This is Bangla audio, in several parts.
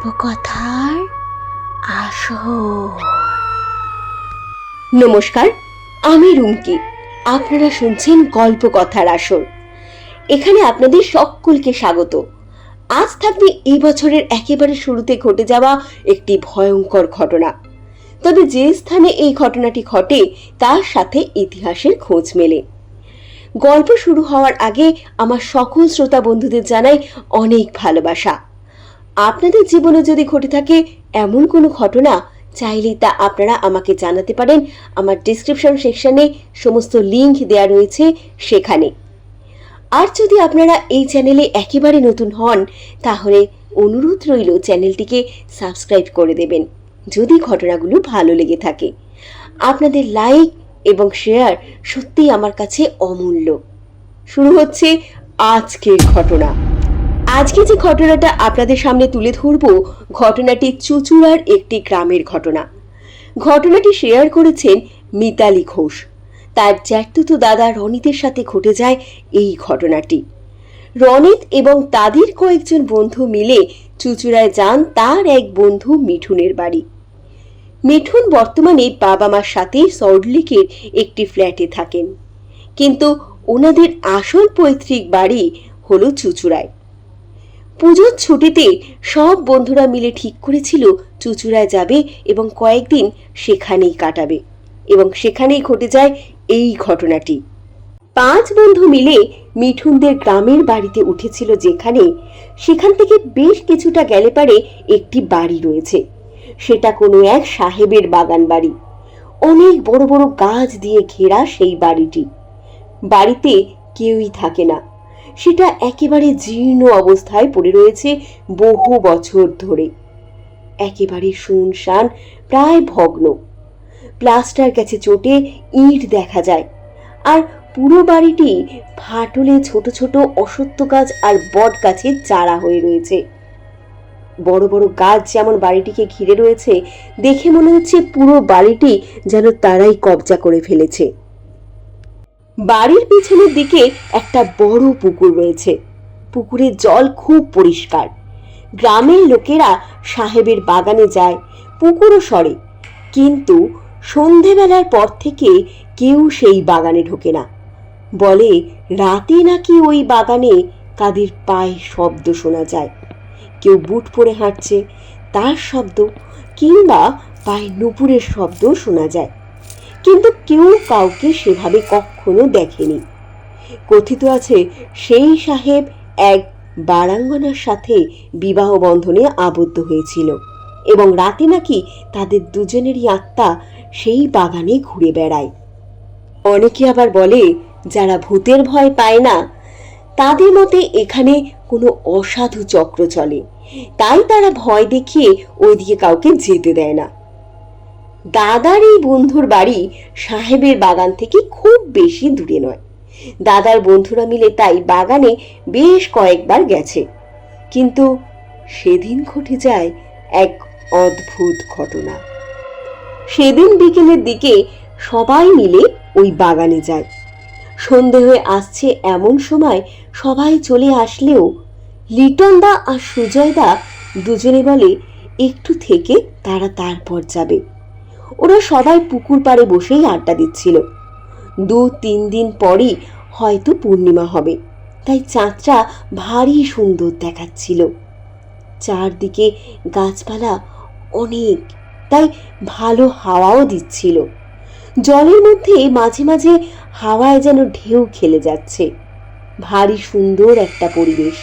গল্পকথার আসর। নমস্কার, আমি রুমকি। আপনারা শুনছেন গল্পকথার আসর। এখানে আপনাদের সকলকে স্বাগত। আজ থাকবে এই বছরের একেবারে শুরুতে ঘটে যাওয়া একটি ভয়ঙ্কর ঘটনা। তবে যে স্থানে এই ঘটনাটি ঘটে তার সাথে ইতিহাসের খোঁজ মেলে। গল্প শুরু হওয়ার আগে আমার সকল শ্রোতা বন্ধুদের জানাই অনেক ভালোবাসা। আপনাদের জীবনে যদি ঘটে থাকে এমন কোনো ঘটনা, চাইলেই তা আপনারা আমাকে জানাতে পারেন। আমার ডেসক্রিপশন সেকশনে সমস্ত লিংক দেওয়া রয়েছে সেখানে। আর যদি আপনারা এই চ্যানেলে একেবারে নতুন হন তাহলে অনুরোধ রইল চ্যানেলটিকে সাবস্ক্রাইব করে দেবেন যদি ঘটনাগুলো ভালো লেগে থাকে। আপনাদের লাইক এবং শেয়ার সত্যিই আমার কাছে অমূল্য। শুরু হচ্ছে আজকের ঘটনা। আজকে যে ঘটনাটা আপনাদের সামনে তুলে ধরব, ঘটনাটি চুঁচুড়ার একটি গ্রামের ঘটনা। ঘটনাটি শেয়ার করেছেন মিতালি ঘোষ। তার জ্যাঠতুতো দাদা রনিতের সাথে ঘটে যায় এই ঘটনাটি। রনিত এবং তাদের কয়েকজন বন্ধু মিলে চুঁচুড়ায় যান তার এক বন্ধু মিঠুনের বাড়ি। মিঠুন বর্তমানে বাবা মার সাথে সল্টলেকের একটি ফ্ল্যাটে থাকেন, কিন্তু ওনাদের আসল পৈতৃক বাড়ি হলো চুঁচুড়ায়। পুজোর ছুটিতে সব বন্ধুরা মিলে ঠিক করেছিল চুঁচুড়ায় যাবে এবং কয়েকদিন সেখানেই কাটাবে, এবং সেখানেই ঘটে যায় এই ঘটনাটি। 5 বন্ধু মিলে মিঠুনদের গ্রামের বাড়িতে উঠেছিল, সেখান থেকে বেশ কিছুটা গেলে পারে একটি বাড়ি রয়েছে। সেটা কোনো এক সাহেবের বাগান বাড়ি। অনেক বড় বড় গাছ দিয়ে ঘেরা সেই বাড়িটি। বাড়িতে কেউই থাকে না। সেটা একেবারে জীর্ণ অবস্থায় পড়ে রয়েছে বহু বছর ধরে। একেবারে শুনশান, প্রায় ভগ্ন। প্লাস্টার গেছে চোটে, ইট দেখা যায়। আর পুরো বাড়িটি ফাটলে ছোট ছোট অশ্বত্থ গাছ আর বট গাছের চারা হয়ে রয়েছে। বড় বড় গাছ যেমন বাড়িটিকে ঘিরে রয়েছে, দেখে মনে হচ্ছে পুরো বাড়িটি যেন তারাই কবজা করে ফেলেছে। বাড়ির পিছনের দিকে একটা বড় পুকুর রয়েছে। পুকুরের জল খুব পরিষ্কার। গ্রামের লোকেরা সাহেবের বাগানে যায়, পুকুরও সরে, কিন্তু সন্ধেবেলার পর থেকে কেউ সেই বাগানে ঢোকে না। বলে রাতে নাকি ওই বাগানে কাদের পায়ে শব্দ শোনা যায়। কেউ বুট পরে হাঁটছে তার শব্দ, কিংবা পায়ে নুপুরের শব্দ শোনা যায়, কিন্তু কেউ কাউকে সেভাবে কখনো দেখেনি। কথিত আছে সেই সাহেব এক বারাঙ্গনার সাথে বিবাহ বন্ধনে আবদ্ধ হয়েছিল, এবং রাতে নাকি তাদের দুজনেরই আত্মা সেই বাগানে ঘুরে বেড়ায়। অনেকে আবার বলে যারা ভূতের ভয় পায় না তাদের মতে এখানে কোনো অসাধু চক্র চলে, তাই তারা ভয় দেখিয়ে ওইদিকে কাউকে যেতে দেয় না। দাদার এই বন্ধুর বাড়ি সাহেবের বাগান থেকে খুব বেশি দূরে নয়। দাদার বন্ধুরা মিলে তাই বাগানে বেশ কয়েকবার গেছে। কিন্তু সেদিন ঘটে যায় এক অদ্ভুত ঘটনা। সেদিন বিকেলের দিকে সবাই মিলে ওই বাগানে যায়। সন্ধে হয়ে আসছে এমন সময় সবাই চলে আসলেও লিটনদা আর সুজয়দা দুজনে বলে একটু থেকে তারা তারপর যাবে। ওরা সবাই পুকুর পাড়ে বসেই আড্ডা দিচ্ছিল। 2-3 দিন পরই হয়তো পূর্ণিমা হবে, তাই চাঁদটা ভারী সুন্দর দেখাচ্ছিল। চারদিকে গাছপালা অনেক, তাই ভালো হাওয়াও দিচ্ছিল। জলের মধ্যে মাঝে মাঝে হাওয়ায় যেন ঢেউ খেলে যাচ্ছে। ভারী সুন্দর একটা পরিবেশ।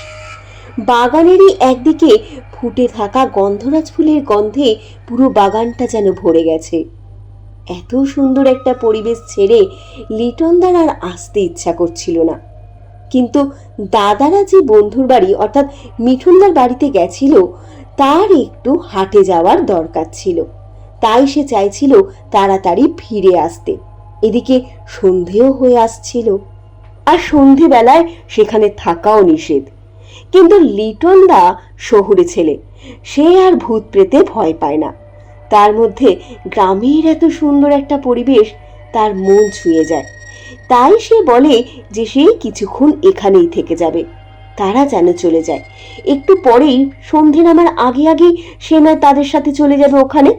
বাগানেরই একদিকে ফুটে থাকা গন্ধরাজ ফুলের গন্ধে পুরো বাগানটা যেন ভরে গেছে। এত সুন্দর একটা পরিবেশ ছেড়ে লিটনদার আর আসতে ইচ্ছা করছিল না, কিন্তু দাদারা যে বন্ধুর বাড়ি অর্থাৎ মিঠুনদার বাড়িতে গেছিল তার একটু হাটে যাওয়ার দরকার ছিল, তাই সে চাইছিল তাড়াতাড়ি ফিরে আসতে। এদিকে সন্ধেও হয়ে আসছিল, আর সন্ধেবেলায় সেখানে থাকাও নিষেধ। কিন্তু লিটনদা শহুরে ছেলে, সে আর ভূত প্রেতে ভয় পায় না। তার মধ্যে গ্রামের এত সুন্দর একটা পরিবেশ তার মন ছুঁয়ে যায়, তাই সে বলে যে সে কিছুক্ষণ এখানেই থেকে যাবে। তারা যেন চলে যায়। একটু পরেই সন্ধে নামার আগে আগেই সে নয় তাদের সাথে চলে যাবে ওখানে।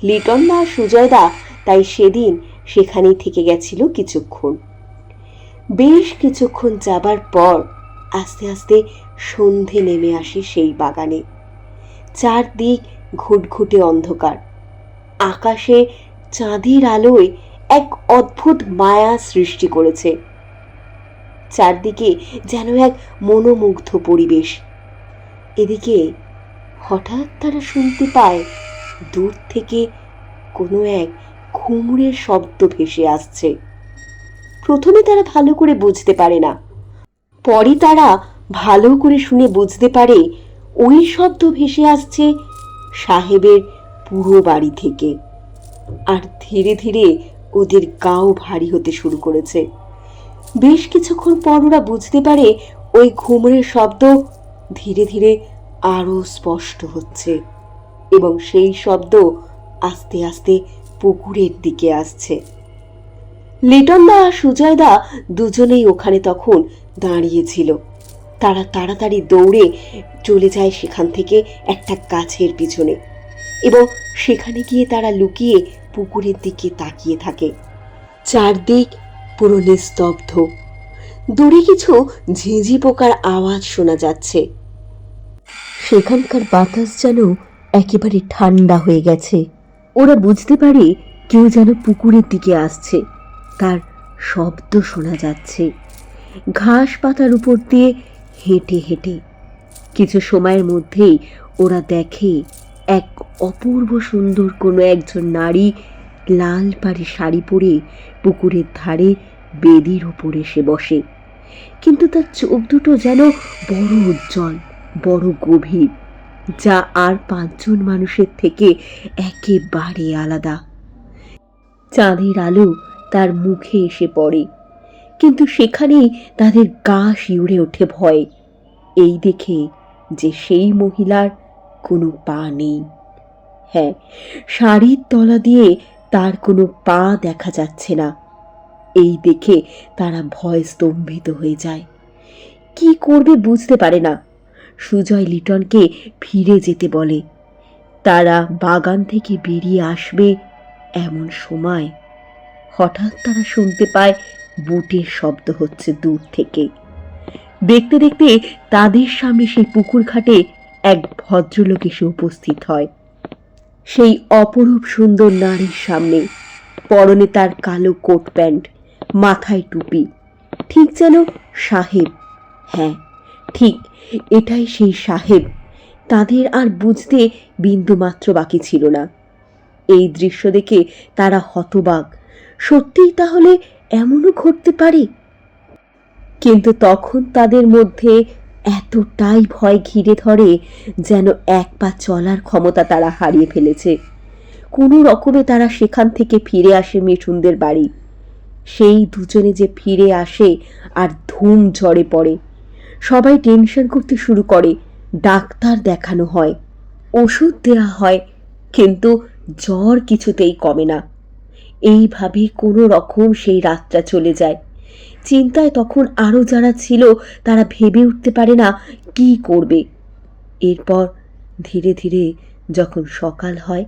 লিটন দা আর সুজয় দা তাই সেদিন সেখানেই থেকে গেছিল কিছুক্ষণ। বেশ কিছুক্ষণ যাবার পর আস্তে আস্তে সন্ধে নেমে আসে সেই বাগানে। চারদিক ঘুটঘুটে অন্ধকার, আকাশে চাঁদের আলোয় এক অদ্ভুত মায়া সৃষ্টি করেছে। চারদিকে যেন এক মনোমুগ্ধ পরিবেশ। এদিকে হঠাৎ তারা শুনতে পায় দূর থেকে কোনো এক ঘুমুরের শব্দ ভেসে আসছে। প্রথমে তারা ভালো করে বুঝতে পারে না, পরে তারা ভালো করে শুনে বুঝতে পারে ওই শব্দ ভেসে আসছে সাহেবের পুরো বাড়ি থেকে। আর ধীরে ধীরে ওদের গাও ভারী হতে শুরু করেছে। বেশ কিছুক্ষণ পর ওরা বুঝতে পারে ওই ঘুমরের শব্দ ধীরে ধীরে আরো স্পষ্ট হচ্ছে এবং সেই শব্দ আস্তে আস্তে পুকুরের দিকে আসছে। লিটন দা আর সুজয় দা দুজনেই ওখানে তখন দাঁড়িয়েছিল। তারা তাড়াতাড়ি দৌড়ে চলে যায় সেখান থেকে একটা গাছের পিছনে এবং সেখানে গিয়ে তারা লুকিয়ে পুকুরের দিকে তাকিয়ে থাকে। চারদিক পুরো নিস্তব্ধ। দূরে কিছু ঝিঁঝি পোকার আওয়াজ শোনা যাচ্ছে। সেখানকার বাতাস যেন একেবারে ঠান্ডা হয়ে গেছে। ওরা বুঝতে পারে কেউ যেন পুকুরের দিকে আসছে, তার শব্দ শোনা যাচ্ছে ঘাস পাতার উপর দিয়ে হেঁটে হেঁটে। কিছু সময়ের মধ্যেই ওরা দেখে এক অপূর্ব সুন্দর কোনো একজন নারী লাল পাড়ি শাড়ি পরে পুকুরের ধারে বেদির উপর এসে বসে। কিন্তু তার চোখ দুটো যেন বড় উজ্জ্বল, বড় গভীর, যা আর পাঁচজন মানুষের থেকে একেবারে আলাদা। চাঁদের আলো তার মুখে এসে পড়ে, কিন্তু সেখানেই তাদের গা শিউরে ওঠে ভয়ে, এই দেখে যে সেই মহিলার কোনো পা নেই। হ্যাঁ, শাড়ির তলা দিয়ে তার কোনো পা দেখা যাচ্ছে না। এই দেখে তারা ভয় স্তম্ভিত হয়ে যায়। কি করবে বুঝতে পারে না। সুজয় লিটনকে ফিরে যেতে বলে। তারা বাগান থেকে বেরিয়ে আসবে এমন সময় হঠাৎ তারা শুনতে পায় বুটের শব্দ হচ্ছে দূর থেকে। দেখতে দেখতে তাদের সামনে সেই পুকুর ঘাটে এক ভদ্রলোক এসে উপস্থিত হয়। সেই অপরূপ সুন্দর নারীর সামনে পরনে তার কালো কোট প্যান্ট, মাথায় টুপি, ঠিক যেন সাহেব। হ্যাঁ, ঠিক এটাই সেই সাহেব। তাদের আর বুঝতে বিন্দুমাত্র বাকি ছিল না। এই দৃশ্য দেখে তারা হতবাক। সত্যিই তাহলে এমনও ঘটতে পারে? কিন্তু তখন তাদের মধ্যে এতটাই ভয় ঘিরে ধরে যেন এক পা চলার ক্ষমতা তারা হারিয়ে ফেলেছে। কোনো রকমে তারা সেখান থেকে ফিরে আসে মিঠুনদের বাড়ি। সেই দুজনে যে ফিরে আসে আর ধুম ঝড়ে পড়ে। সবাই টেনশন করতে শুরু করে। ডাক্তার দেখানো হয়, ওষুধ দেওয়া হয়, কিন্তু জ্বর কিছুতেই কমে না। এইভাবে কোনো রকম সেই রাতটা চলে যায়। চিন্তায় তখন আরও যারা ছিল তারা ভেবে উঠতে পারে না কি করবে। এরপর ধীরে ধীরে যখন সকাল হয়,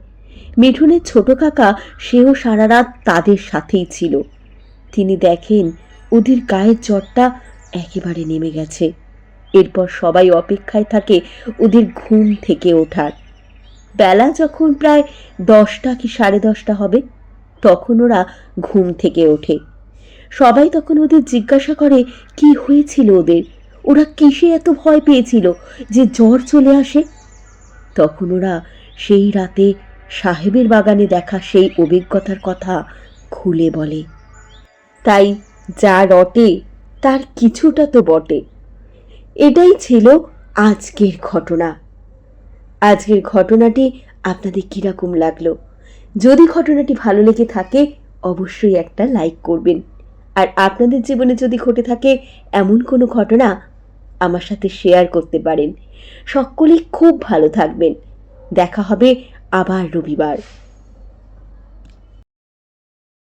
মিঠুনের ছোট কাকা সেও সারা রাত তাদের সাথেই ছিল। তিনি দেখেন ওদের গায়ের জ্বরটা একেবারে নেমে গেছে। এরপর সবাই অপেক্ষায় থাকে ওদের ঘুম থেকে ওঠার। বেলা যখন প্রায় 10টা কি 10:30 হবে, তখন ওরা ঘুম থেকে ওঠে। সবাই তখন ওদের জিজ্ঞাসা করে কি হয়েছিল ওদের, ওরা কিসে এত ভয় পেয়েছিল যে জ্বর চলে আসে। তখন ওরা সেই রাতে সাহেবের বাগানে দেখা সেই অভিজ্ঞতার কথা খুলে বলে। তাই যা রটে তার কিছুটা তো বটে। এটাই ছিল আজকের ঘটনা। আজকের ঘটনাটি আপনাদের কিরকম লাগলো? যদি ঘটনাটি ভালো লেগে থাকে অবশ্যই একটা লাইক করবেন। আর আপনাদের জীবনে যদি ঘটে থাকে এমন কোনো ঘটনা আমার সাথে শেয়ার করতে পারেন। সকলেই খুব ভালো থাকবেন। দেখা হবে আবার রবিবার।